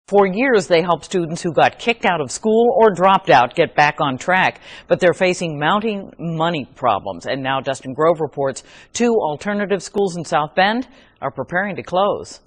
For years, they helped students who got kicked out of school or dropped out get back on track, but they're facing mounting money problems. And now Dustin Grove reports 2 alternative schools in South Bend are preparing to close.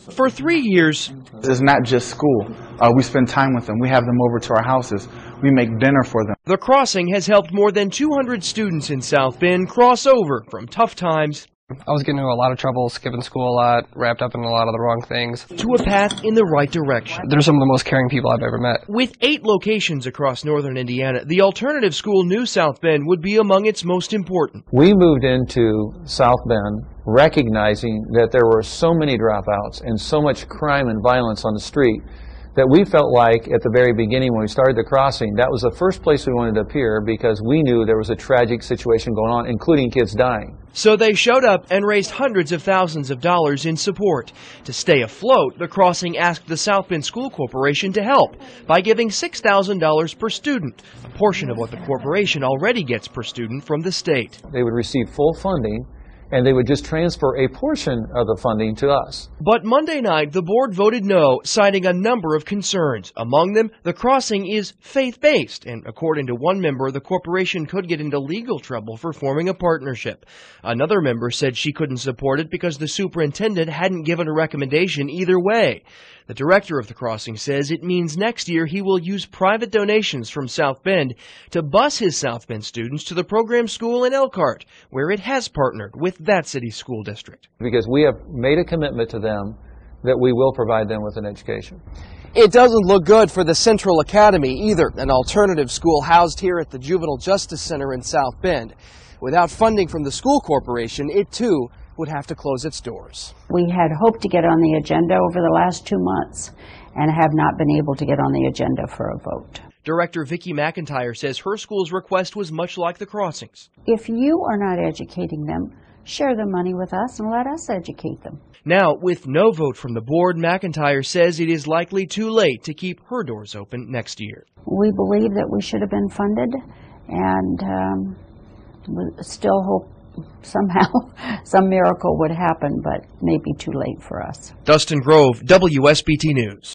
For 3 years, it's not just school. We spend time with them. We have them over to our houses. We make dinner for them. The crossing has helped more than 200 students in South Bend cross over from tough times I was getting into a lot of trouble, skipping school a lot, wrapped up in a lot of the wrong things, to a path in the right direction. They're some of the most caring people I've ever met. With 8 locations across northern Indiana, the alternative school New South Bend would be among its most important. We moved into South Bend recognizing that there were so many dropouts and so much crime and violence on the street that we felt like at the very beginning when we started the crossing, that was the first place we wanted to appear because we knew there was a tragic situation going on, including kids dying. So they showed up and raised hundreds of thousands of dollars in support. To stay afloat, the crossing asked the South Bend School Corporation to help by giving $6,000 per student, a portion of what the corporation already gets per student from the state. They would receive full funding, and they would just transfer a portion of the funding to us. But Monday night, the board voted no, citing a number of concerns. Among them, the crossing is faith-based, and according to one member, the corporation could get into legal trouble for forming a partnership. Another member said she couldn't support it because the superintendent hadn't given a recommendation either way. The director of the crossing says it means next year he will use private donations from South Bend to bus his South Bend students to the program school in Elkhart, where it has partnered with that city's school district. Because we have made a commitment to them that we will provide them with an education. It doesn't look good for the Central Academy either, an alternative school housed here at the Juvenile Justice Center in South Bend. Without funding from the school corporation, it too would have to close its doors. We had hoped to get on the agenda over the last 2 months and have not been able to get on the agenda for a vote. Director Vicki McIntyre says her school's request was much like the crossings. If you are not educating them, share the money with us and let us educate them. Now, with no vote from the board, McIntyre says it is likely too late to keep her doors open next year. We believe that we should have been funded, and we still hope somehow some miracle would happen, but maybe too late for us. Dustin Grove, WSBT News.